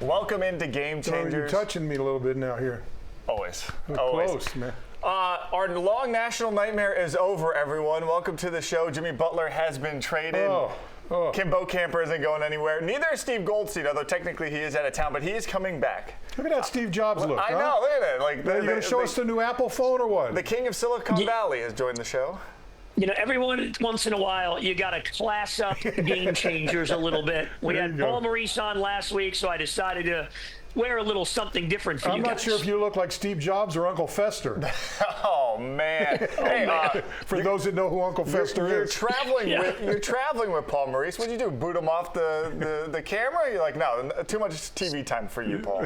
Welcome into Game Changers. You're touching me a little bit now here. Always. Close, man. Our long national nightmare is over, everyone. Welcome to the show. Jimmy Butler has been traded. Kim Bokamper isn't going anywhere. Neither is Steve Goldstein, although technically he is out of town, but he is coming back. Look at that Steve Jobs look. I know, look at it. Like, you're going to show us the new Apple phone or what? The king of Silicon Valley has joined the show. You know, everyone once in a while, you got to class up Game Changers a little bit. We had Paul Maurice on last week, so I decided to wear a little something different for you guys. I'm not sure if you look like Steve Jobs or Uncle Fester. Oh, man. Hey, for those that know who Uncle Fester is. You're traveling with Paul Maurice. What'd you do, boot him off the camera? You're like, no, too much TV time for you, Paul.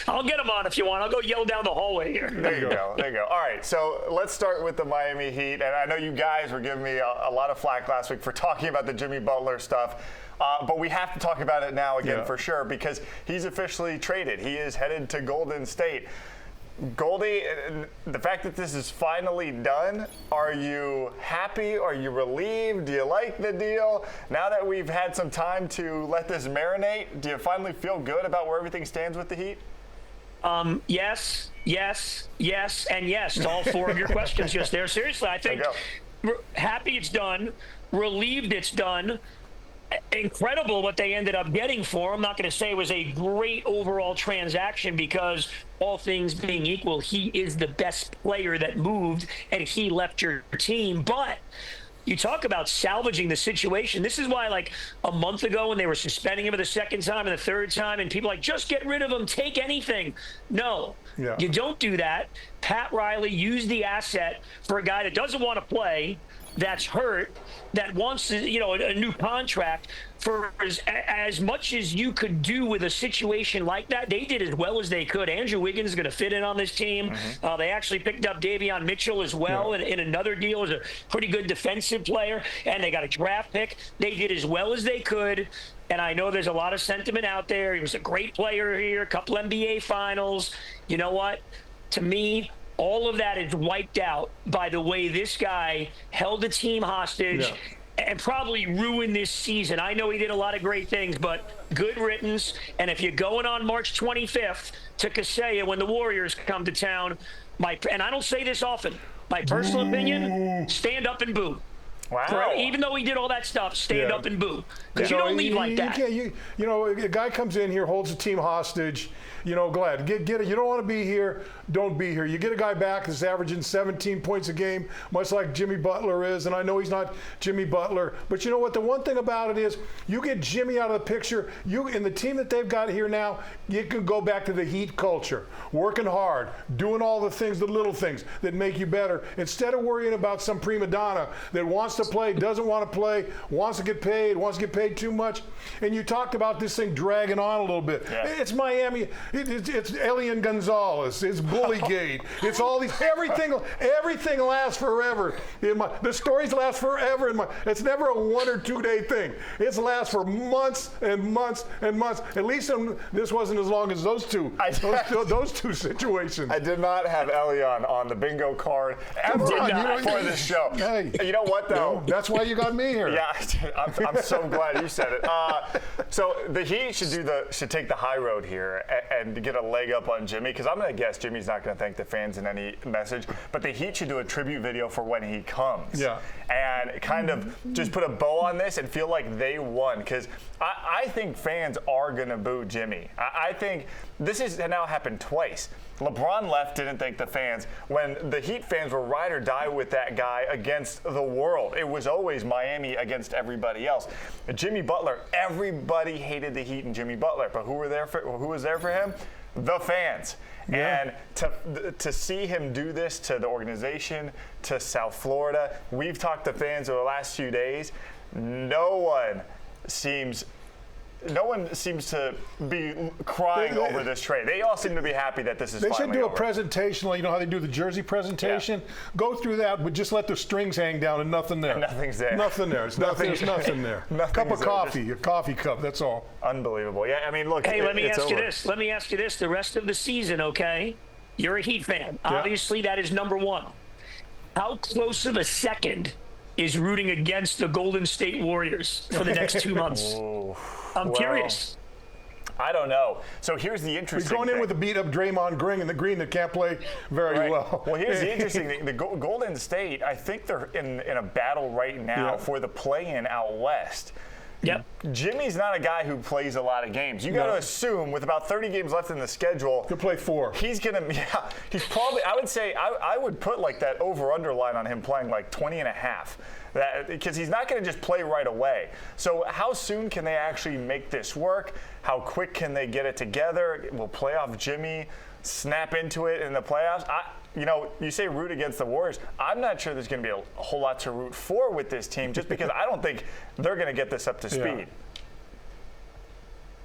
I'll get him on if you want. I'll go yell down the hallway here. There you go. All right, so let's start with the Miami Heat. And I know you guys were giving me a lot of flack last week for talking about the Jimmy Butler stuff. But we have to talk about it now again for sure, because he's officially traded. He is headed to Golden State. Goldie, the fact that this is finally done, are you happy? Are you relieved? Do you like the deal? Now that we've had some time to let this marinate, do you finally feel good about where everything stands with the Heat? Yes, and yes to all four of your questions just there. Seriously, I think happy it's done, relieved it's done. Incredible what they ended up getting for him. I'm not going to say it was a great overall transaction because all things being equal, he is the best player that moved and he left your team. But you talk about salvaging the situation. This is why, like, a month ago when they were suspending him for the second time and the third time, and people like, just get rid of him, take anything. No, you don't do that. Pat Riley used the asset for a guy that doesn't want to play, that's hurt, that wants, a new contract. For as much as you could do with a situation like that, they did as well as they could. Andrew Wiggins is going to fit in on this team. They actually picked up Davion Mitchell as well in another deal as a pretty good defensive player, and they got a draft pick. They did as well as they could, and I know there's a lot of sentiment out there. He was a great player here, a couple NBA finals. You know what? To me, all of that is wiped out by the way this guy held the team hostage and probably ruined this season. I know he did a lot of great things, but good riddance. And if you're going on March 25th to Kaseya when the Warriors come to town, and I don't say this often, my personal opinion, stand up and boo. Wow. Even though he did all that stuff, stand up and boo. Because you don't leave like that. A guy comes in here, holds the team hostage, glad. Get it. You don't want to be here, don't be here. You get a guy back that's averaging 17 points a game, much like Jimmy Butler is, and I know he's not Jimmy Butler, but you know what? The one thing about it is you get Jimmy out of the picture, in the team that they've got here now, you can go back to the Heat culture, working hard, doing all the things, the little things that make you better, instead of worrying about some prima donna that wants to play, doesn't want to play, wants to get paid too much. And you talked about this thing dragging on a little bit. It's Miami. It's Elian Gonzalez. It's Bullygate. It's all these. Everything lasts forever. The stories last forever. It's never a 1 or 2 day thing. It lasts for months and months and months. At least this wasn't as long as those two situations. I did not have Elian on the bingo card ever for this show. Hey, you know what though? That's why you got me here. Yeah, I'm so glad you said it. So the Heat should take the high road here and get a leg up on Jimmy, because I'm going to guess Jimmy's not going to thank the fans in any message, but the Heat should do a tribute video for when he comes. And kind of just put a bow on this and feel like they won, because I think fans are going to boo Jimmy. I think this has now happened twice. LeBron left, didn't thank the fans. When the Heat fans were ride or die with that guy against the world, it was always Miami against everybody else. Jimmy Butler, everybody hated the Heat and Jimmy Butler, but who was there for him? The fans. And to see him do this to the organization, to South Florida, we've talked to fans over the last few days. No one seems to be crying over this trade. They all seem to be happy that this is finally over. They should do a presentation, like, how they do the jersey presentation. Go through that, but just let the strings hang down and nothing there. And nothing's there. Nothing there. There's nothing there. Cup of coffee, a coffee cup, that's all. Unbelievable. Yeah, I mean, look, hey, let me ask you this. The rest of the season, okay? You're a Heat fan. Obviously, that is number one. How close of a second is rooting against the Golden State Warriors for the next 2 months? I'm curious. I don't know. So here's the interesting He's going thing. in with the beat-up Draymond Green and the Green that can't play very well. Well, here's the interesting thing. The Golden State, I think they're in a battle right now for the play-in out west. Yep. Jimmy's not a guy who plays a lot of games. You got to assume with about 30 games left in the schedule, he'll play 4. He's gonna, he's probably. I would say I would put like that over/under line on him playing like 20 and a half. Because he's not going to just play right away. So how soon can they actually make this work? How quick can they get it together? Will playoff Jimmy snap into it in the playoffs? You say root against the Warriors. I'm not sure there's going to be a whole lot to root for with this team, just because I don't think they're going to get this up to speed.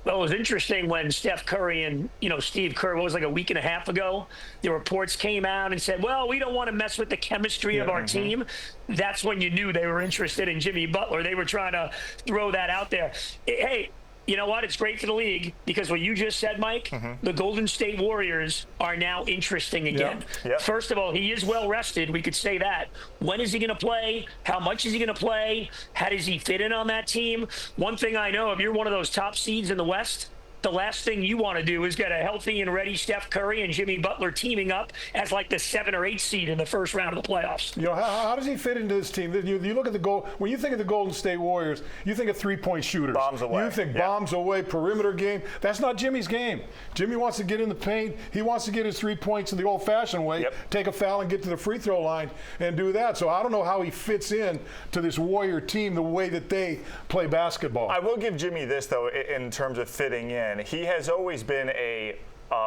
Well, it was interesting when Steph Curry and, Steve Kerr, what was like a week and a half ago, the reports came out and said, well, we don't want to mess with the chemistry of our team. That's when you knew they were interested in Jimmy Butler. They were trying to throw that out there. Hey, you know what? It's great for the league because what you just said, Mike, the Golden State Warriors are now interesting again. Yep. First of all, he is well rested. We could say that. When is he going to play? How much is he going to play? How does he fit in on that team? One thing I know, if you're one of those top seeds in the West, the last thing you want to do is get a healthy and ready Steph Curry and Jimmy Butler teaming up as like the 7 or 8 seed in the first round of the playoffs. How does he fit into this team? You look at the goal. When you think of the Golden State Warriors, you think of 3-point shooters. Bombs away. You think bombs away, perimeter game. That's not Jimmy's game. Jimmy wants to get in the paint. He wants to get his 3 points in the old-fashioned way, take a foul and get to the free throw line and do that. So I don't know how he fits in to this Warrior team the way that they play basketball. I will give Jimmy this, though, in terms of fitting in. He has always been a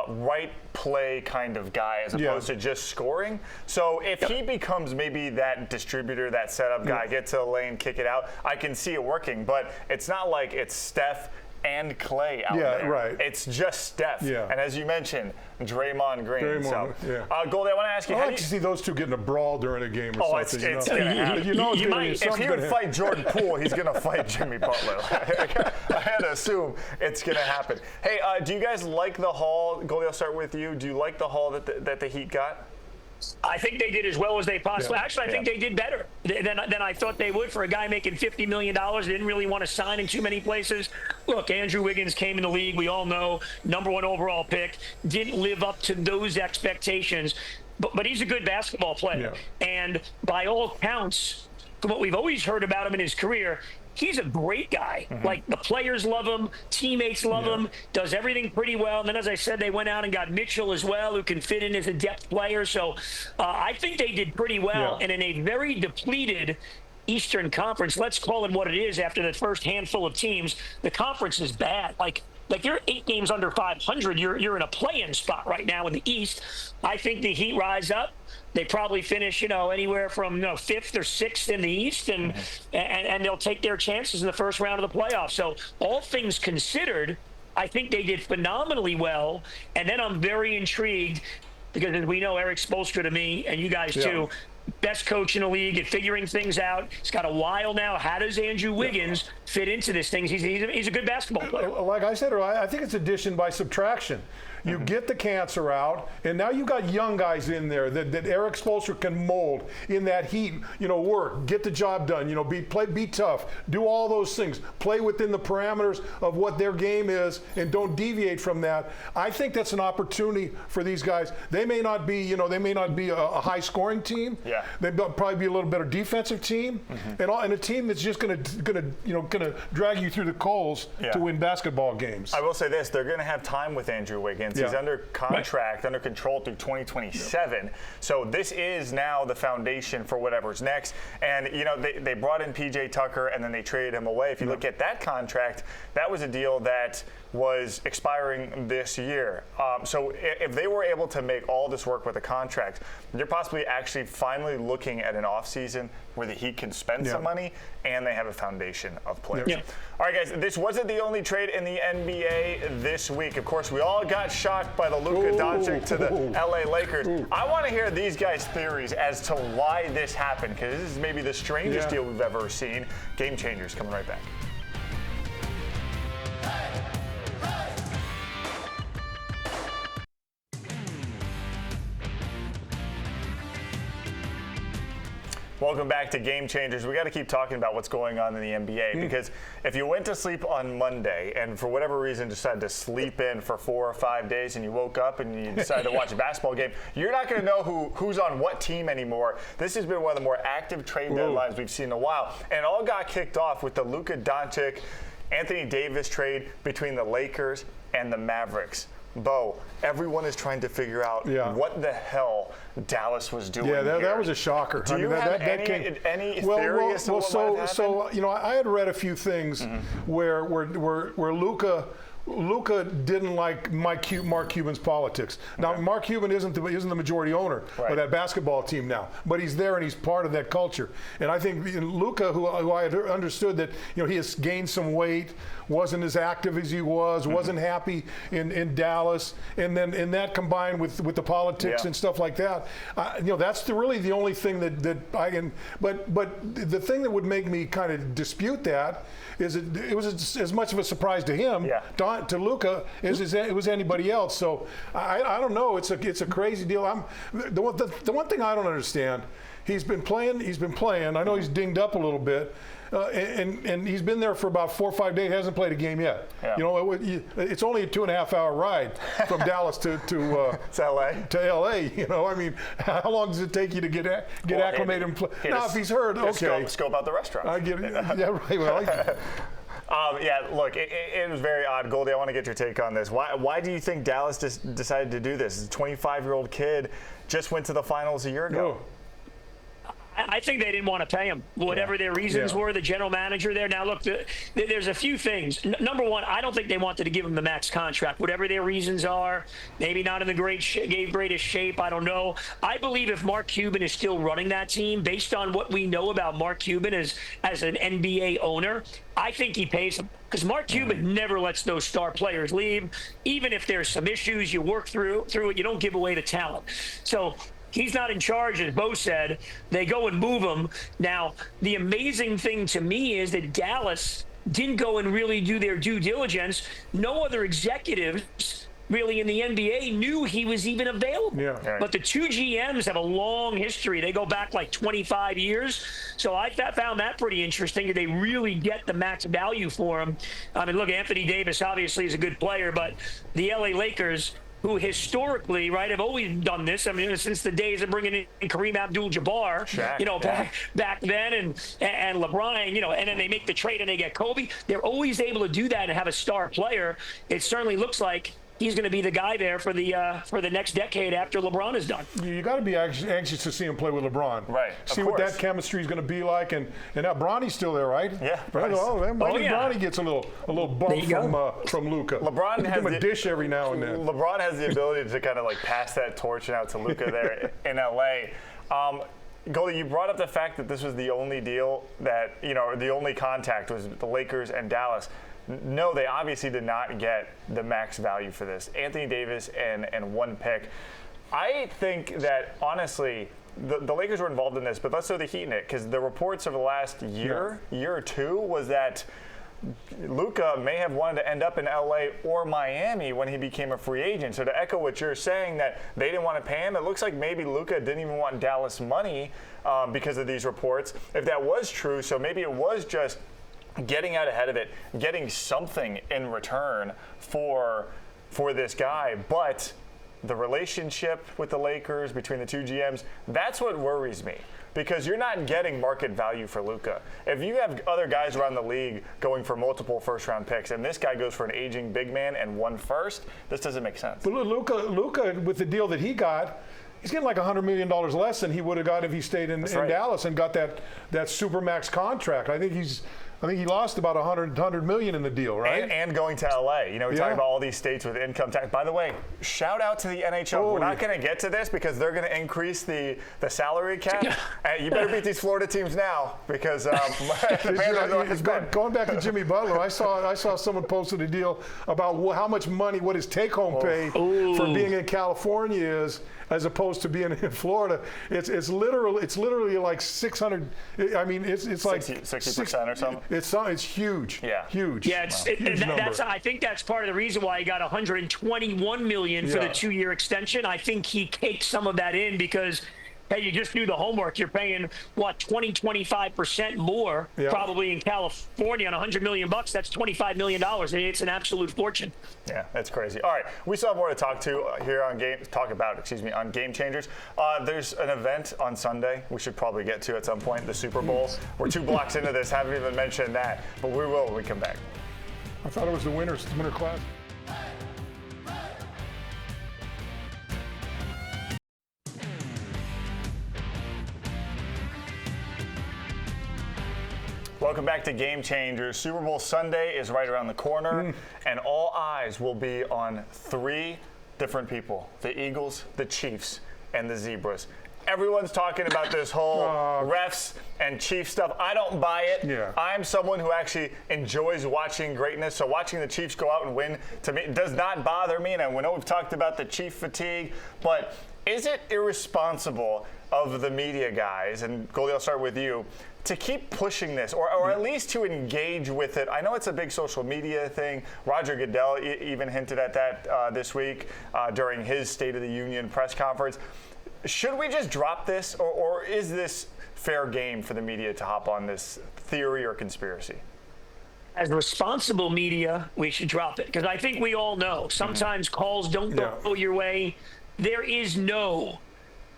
right play kind of guy as opposed to just scoring. So if he becomes maybe that distributor, that setup guy, get to the lane, kick it out, I can see it working. But it's not like it's Steph and Clay out there. Right. It's just Steph. Yeah. And as you mentioned, Draymond Green. Goldie, I want to ask you. I like to see those two get in a brawl during a game or something. It's going to happen. If he would fight Jordan Poole, he's going to fight Jimmy Butler. I had to assume it's going to happen. Hey, do you guys like the haul? Goldie, I'll start with you. Do you like the haul that the Heat got? I think they did as well as they possibly. Actually, I think they did better than I thought they would for a guy making $50 million. They didn't really want to sign in too many places. Look, Andrew Wiggins came in the league. We all know, #1 overall pick. Didn't live up to those expectations. But he's a good basketball player. And by all counts, from what we've always heard about him in his career, he's a great guy. Like, the players love him, teammates love him, does everything pretty well. And then, as I said, they went out and got Mitchell as well, who can fit in as a depth player. So I think they did pretty well. And in a very depleted Eastern Conference, let's call it what it is after the first handful of teams, the conference is bad. Like you're 8 games under 500. You're in a play-in spot right now in the East. I think the Heat rise up. They probably finish, anywhere from 5th or 6th in the East, and they'll take their chances in the first round of the playoffs. So all things considered, I think they did phenomenally well. And then I'm very intrigued because, as we know, Eric Spoelstra to me, and you guys too, best coach in the league at figuring things out. He's got a while now. How does Andrew Wiggins fit into this thing? He's a good basketball player. Like I said, I think it's addition by subtraction. You get the cancer out, and now you got young guys in there that Eric Spoelstra can mold in that Heat. Work, get the job done. Be tough, do all those things. Play within the parameters of what their game is, and don't deviate from that. I think that's an opportunity for these guys. They may not be, a high-scoring team. They'll probably be a little better defensive team, and a team that's just gonna drag you through the coals to win basketball games. I will say this: they're gonna have time with Andrew Wiggins. He's under contract, under control through 2027. So this is now the foundation for whatever's next. And, they brought in P.J. Tucker and then they traded him away. If you look at that contract, that was a deal that was expiring this year. So if they were able to make all this work with a contract, you're possibly actually finally looking at an offseason where the Heat can spend some money and they have a foundation of players. All right, guys, this wasn't the only trade in the NBA this week. Of course, we all got shocked by the Luka Doncic to the LA Lakers. I want to hear these guys' theories as to why this happened, because this is maybe the strangest deal we've ever seen. Game Changers coming right back. Welcome back to Game Changers. We got to keep talking about what's going on in the NBA because if you went to sleep on Monday and for whatever reason decided to sleep in for 4 or 5 days and you woke up and you decided to watch a basketball game, you're not going to know who's on what team anymore. This has been one of the more active trade deadlines we've seen in a while. And it all got kicked off with the Luka Doncic, Anthony Davis trade between the Lakers and the Mavericks. Bo, everyone is trying to figure out what the hell Dallas was doing. Yeah, that was a shocker. Do you have any theory as to what might have happened? So you know, I had read a few things where Luka didn't like Mark Cuban's politics. Now, Mark Cuban isn't the majority owner of that basketball team now, but he's there and he's part of that culture. And I think Luka, who I had understood that he has gained some weight, wasn't as active as he was, wasn't happy in Dallas, and that combined with the politics and stuff like that, that's really the only thing that I can. But the thing that would make me kind of dispute that is it was as much of a surprise to him, to Luka, as it was anybody else. So I don't know. It's a crazy deal. The one thing I don't understand. He's been playing. I know he's dinged up a little bit. And he's been there for about 4 or 5 days. Hasn't played a game yet. Yeah. It's only a 2.5 hour ride from Dallas to LA. To LA. I mean, how long does it take you to get acclimated and play? Now, if he's hurt, okay. Scope out the restaurant. I get it. Yeah, right. Well, look, it was very odd. Goldie, I want to get your take on this. Why do you think Dallas decided to do this? A 25-year-old kid just went to the finals a year ago. I think they didn't want to pay him, whatever their reasons were, the general manager there. Now, look, there's a few things. Number one, I don't think they wanted to give him the max contract, whatever their reasons are. Maybe not in the greatest shape. I don't know. I believe if Mark Cuban is still running that team, based on what we know about Mark Cuban as an NBA owner, I think he pays them. Because Mark Cuban never lets those star players leave. Even if there's some issues, you work through it. You don't give away the talent. So he's not in charge, as Bo said. They go and move him. Now, the amazing thing to me is that Dallas didn't go and really do their due diligence. No other executives really in the NBA knew he was even available. Yeah. Right. But the two GMs have a long history. They go back like 25 years. So I found that pretty interesting. Did they really get the max value for him? I mean, look, Anthony Davis obviously is a good player, but the LA Lakers, who historically, have always done this. I mean, since the days of bringing in Kareem Abdul-Jabbar, back then, and LeBron, and then they make the trade and they get Kobe. They're always able to do that and have a star player. It certainly looks like he's going to be the guy there for the next decade after LeBron is done. You got to be anxious to see him play with LeBron. Right. See what that chemistry is going to be like, and now Bronny's still there, right? Yeah. Maybe Bronny gets a little bump from Luka. LeBron has him a dish every now and then. LeBron has the ability to kind of pass that torch out to Luka there in LA. Goldie, you brought up the fact that this was the only deal that the only contact was the Lakers and Dallas. No, they obviously did not get the max value for this. Anthony Davis and one pick. I think that, honestly, the Lakers were involved in this, but let's throw the Heat in it, because the reports over the last year or two was that Luka may have wanted to end up in LA or Miami when he became a free agent. So to echo what you're saying, that they didn't want to pay him, it looks like maybe Luka didn't even want Dallas money because of these reports. If that was true, so maybe it was just getting out ahead of it, getting something in return for this guy. But the relationship with the Lakers between the two GMs, that's what worries me. Because you're not getting market value for Luka. If you have other guys around the league going for multiple first-round picks, and this guy goes for an aging big man and one first, this doesn't make sense. But Luka, with the deal that he got, he's getting like $100 million less than he would have got if he stayed in Dallas and got that supermax contract. I think he lost about $100 million in the deal, right? And going to LA. We talk about all these states with income tax. By the way, shout out to the NHL. We're not going to get to this because they're going to increase the salary cap. You better beat these Florida teams now because going back to Jimmy Butler, I saw someone posted a deal about how much money, what his take-home pay for being in California is, as opposed to being in Florida. It's literally like 600. I mean, it's like 60% or something. It's huge. Yeah. Huge. Yeah, I think that's part of the reason why he got $121 million for the 2-year extension. I think he caked some of that in because Hey, you just do the homework. You're paying, what, 25% more probably in California on $100 million. That's $25 million. It's an absolute fortune. Yeah, that's crazy. All right, we still have more to talk about on Game Changers. There's an event on Sunday we should probably get to at some point, the Super Bowl. We're 2 blocks into this, haven't even mentioned that, but we will when we come back. I thought it was the winter class. Welcome back to Game Changers. Super Bowl Sunday is right around the corner, and all eyes will be on 3 different people: the Eagles, the Chiefs, and the Zebras. Everyone's talking about this whole refs and Chiefs stuff. I don't buy it. Yeah. I'm someone who actually enjoys watching greatness, so watching the Chiefs go out and win, to me, does not bother me. And I know we've talked about the Chief fatigue, but is it irresponsible of the media guys, and Goldie, I'll start with you, to keep pushing this, or at least to engage with it? I know it's a big social media thing. Roger Goodell even hinted at that this week during his State of the Union press conference. Should we just drop this, or is this fair game for the media to hop on this theory or conspiracy? As responsible media, we should drop it, because I think we all know sometimes calls don't go your way. There is no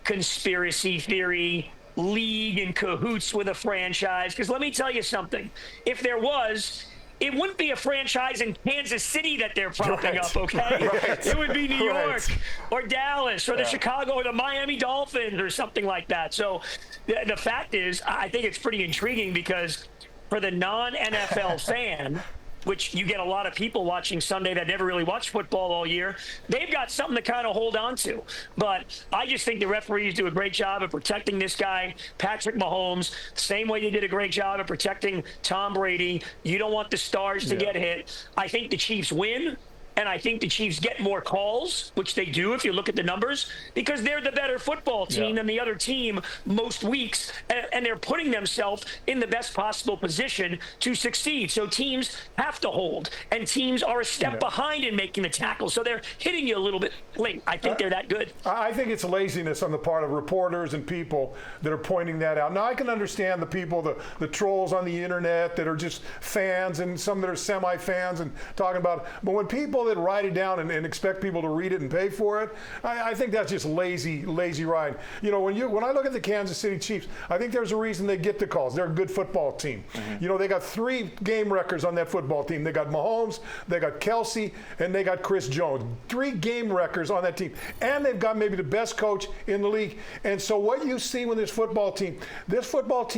conspiracy theory, league in cahoots with a franchise, because let me tell you something. If there was, it wouldn't be a franchise in Kansas City that they're propping up, okay? It would be New York or Dallas or the Chicago or the Miami Dolphins or something like that. So the fact is, I think it's pretty intriguing, because for the non-NFL fan, which you get a lot of people watching Sunday that never really watched football all year, they've got something to kind of hold on to. But I just think the referees do a great job of protecting this guy, Patrick Mahomes, the same way they did a great job of protecting Tom Brady. You don't want the stars to get hit. I think the Chiefs win. And I think the Chiefs get more calls, which they do if you look at the numbers, because they're the better football team than the other team most weeks, and they're putting themselves in the best possible position to succeed. So teams have to hold, and teams are a step behind in making the tackle, so they're hitting you a little bit late. I think they're that good. I think it's laziness on the part of reporters and people that are pointing that out. Now, I can understand the people, the trolls on the internet that are just fans, and some that are semi-fans and talking about, but when people that write it down and expect people to read it and pay for it, I think that's just lazy writing. You know, when I look at the Kansas City Chiefs, I think there's a reason they get the calls. They're a good football team. You know, they got 3 game records on that football team. They got Mahomes, they got Kelsey, and they got Chris Jones. 3 game records on that team. And they've got maybe the best coach in the league. And so what you see with this football team,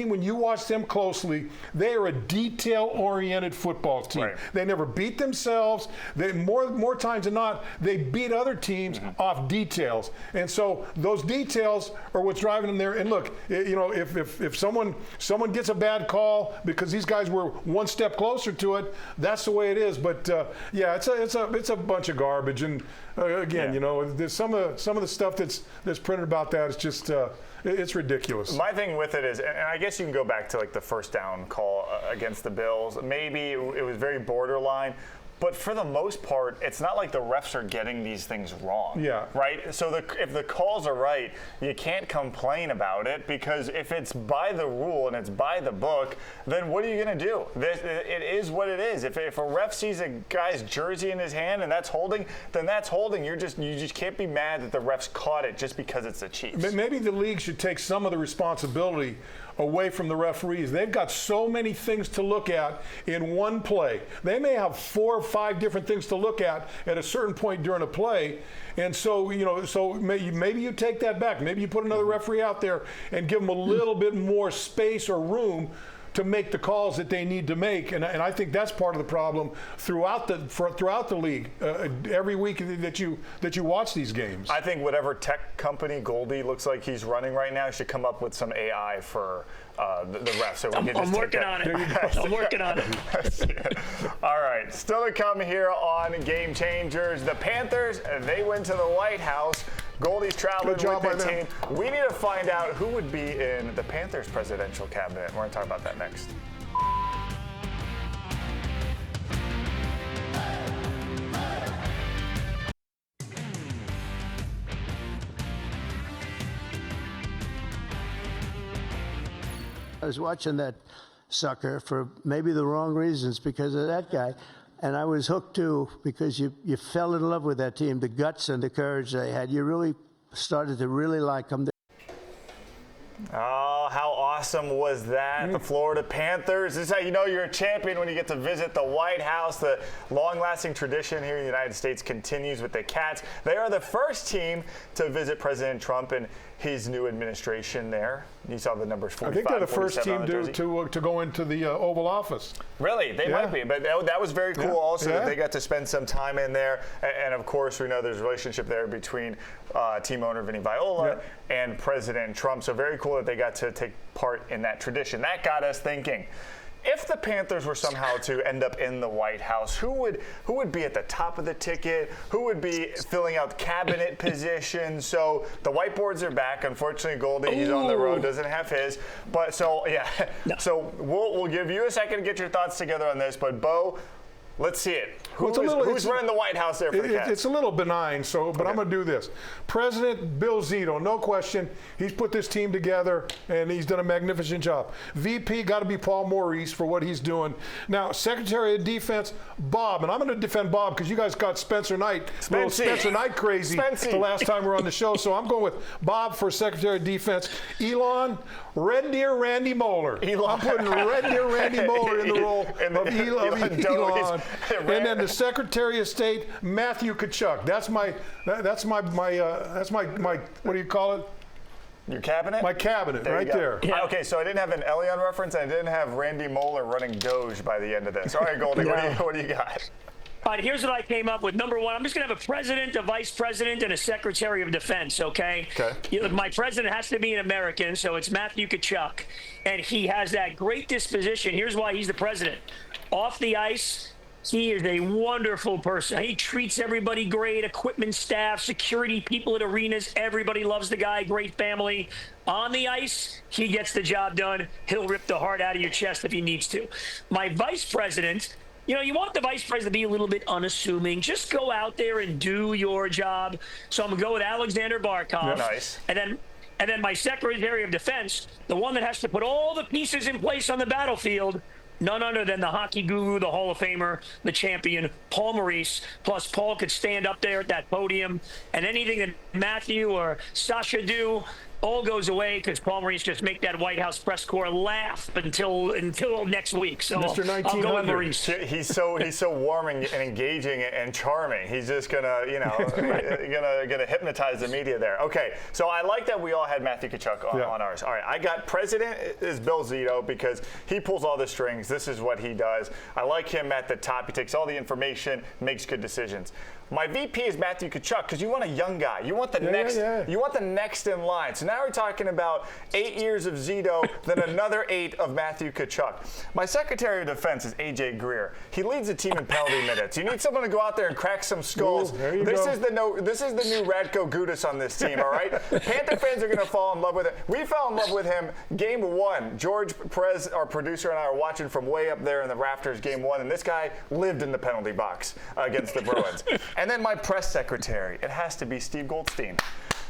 when you watch them closely, they are a detail-oriented football team. They never beat themselves. More times than not, they beat other teams off details. And so those details are what's driving them there. And look, you know, if someone gets a bad call because these guys were one step closer to it, that's the way it is. But yeah, it's a bunch of garbage. And again, you know, there's some of the stuff that's printed about that is just it's ridiculous. My thing with it is, and I guess you can go back to like the first down call against the Bills. Maybe it was very borderline. But for the most part, it's not like the refs are getting these things wrong. Right? So if the calls are right, you can't complain about it, because if it's by the rule and it's by the book, then what are you going to do? It is what it is. If a ref sees a guy's jersey in his hand and that's holding, then that's holding. You just can't be mad that the refs caught it just because it's the Chiefs. Maybe the league should take some of the responsibility away from the referees. They've got so many things to look at in one play. They may have 4 or 5 different things to look at a certain point during a play. And so, you know, maybe you take that back. Maybe you put another referee out there and give them a little bit more space or room to make the calls that they need to make, and I think that's part of the problem throughout the league. Every week that you watch these games, I think whatever tech company Goldie looks like he's running right now should come up with some AI for the refs. So I'm working on it. I'm working on it. All right, still to come here on Game Changers. The Panthers, they went to the White House. Goldie's traveling with the team. We need to find out who would be in the Panthers presidential cabinet. We're going to talk about that next. was watching that sucker for maybe the wrong reasons because of that guy. And I was hooked, too, because you fell in love with that team, the guts and the courage they had. You really started to really like them. Oh, how awesome was that? The Florida Panthers. This is how you know you're a champion, when you get to visit the White House. The long-lasting tradition here in the United States continues with the Cats. They are the first team to visit President Trump and his new administration there. You saw the numbers, 45, I think they're the first team the to go into the Oval Office. Really? They might be. But that was very cool also that they got to spend some time in there. And of course, we know there's a relationship there between team owner Vinny Viola and President Trump. So very cool that they got to take part in that tradition. That got us thinking. If the Panthers were somehow to end up in the White House, who would be at the top of the ticket? Who would be filling out cabinet positions? So the whiteboards are back. Unfortunately, Goldie, he's on the road, doesn't have his. But so so we'll give you a second to get your thoughts together on this. But Bo, let's see it. Who's running the White House there for the Cats? It's a little benign, but I'm going to do this. President Bill Zito, no question. He's put this team together, and he's done a magnificent job. VP got to be Paul Maurice for what he's doing. Now, Secretary of Defense, Bob, and I'm going to defend Bob because you guys got Spencer Knight, little Spencer Knight crazy the last time we were on the show. So I'm going with Bob for Secretary of Defense. Elon, Red Deer Randy Moeller. I'm putting Red Deer Randy Moeller in the role of Elon. And then the Secretary of State, Matthew Kachuk. That's my what do you call it? Your cabinet? My cabinet, right there. Yeah. Okay, so I didn't have an Elion reference, and I didn't have Randy Moeller running Doge by the end of this. All right, Goldie, what do you got? All right, here's what I came up with. Number one, I'm just going to have a president, a vice president, and a secretary of defense, okay? My president has to be an American, so it's Matthew Kachuk. And he has that great disposition. Here's why he's the president. Off the ice, he is a wonderful person. He treats everybody great, equipment staff, security people at arenas. Everybody loves the guy, great family. On the ice, he gets the job done. He'll rip the heart out of your chest if he needs to. My vice president, you want the vice president to be a little bit unassuming. Just go out there and do your job. So I'm going to go with Alexander Barkov. Nice. And then my Secretary of Defense, the one that has to put all the pieces in place on the battlefield, none other than the hockey guru, the Hall of Famer, the champion, Paul Maurice. Plus, Paul could stand up there at that podium, and anything that Matthew or Sasha do all goes away because Paul Maurice just make that White House press corps laugh until next week. So Mr. I'll go with Maurice. He's so warm and engaging and charming. He's just gonna gonna hypnotize the media there. Okay, so I like that we all had Matthew Kachuk on ours. All right, I got president is Bill Zito because he pulls all the strings. This is what he does. I like him at the top. He takes all the information, makes good decisions. My VP is Matthew Kachuk because you want a young guy. You want the next. You want the next in line. So now we're talking about 8 years of Zito, then another 8 of Matthew Kachuk. My Secretary of Defense is AJ Greer. He leads the team in penalty minutes. You need someone to go out there and crack some skulls. This is the new Radko Gudas on this team. All right. Panther fans are going to fall in love with it. We fell in love with him game 1. George Perez, our producer, and I are watching from way up there in the rafters game 1, and this guy lived in the penalty box against the Bruins. And then my press secretary, it has to be Steve Goldstein.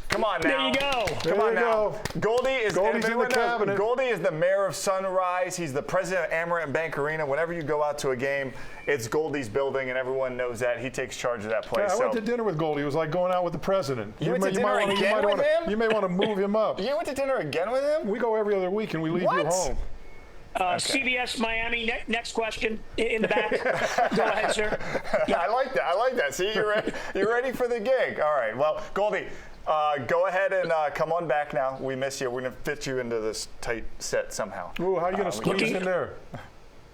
Come on now. There you go. Come on now. Goldie's in the cabinet. Goldie is the mayor of Sunrise. He's the president of Amarant Bank Arena. Whenever you go out to a game, it's Goldie's building, and everyone knows that. He takes charge of that place. Yeah, I went to dinner with Goldie. It was like going out with the president. You went to dinner again with him? You may want to move him up. You went to dinner again with him? We go every other week, and we leave you home. CBS Miami. Next question in the back. Go ahead, sir. Yeah. I like that. See, you're ready for the gig. All right. Well, Goldie, go ahead and come on back now. We miss you. We're going to fit you into this tight set somehow. Ooh, how are you going to squeeze in there?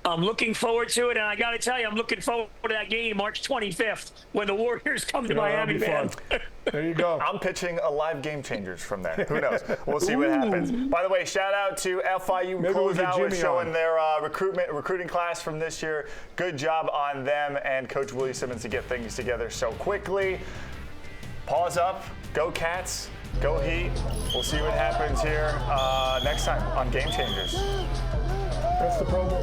I'm looking forward to it, and I got to tell you, I'm looking forward to that game, March 25th, when the Warriors come to Miami, man. There you go. I'm pitching a live Game Changers from there. Who knows? We'll see what happens. By the way, shout out to FIU Closeout with showing their recruiting class from this year. Good job on them and Coach Willie Simmons to get things together so quickly. Pause up. Go Cats. Go Heat. We'll see what happens here next time on Game Changers. That's the promo.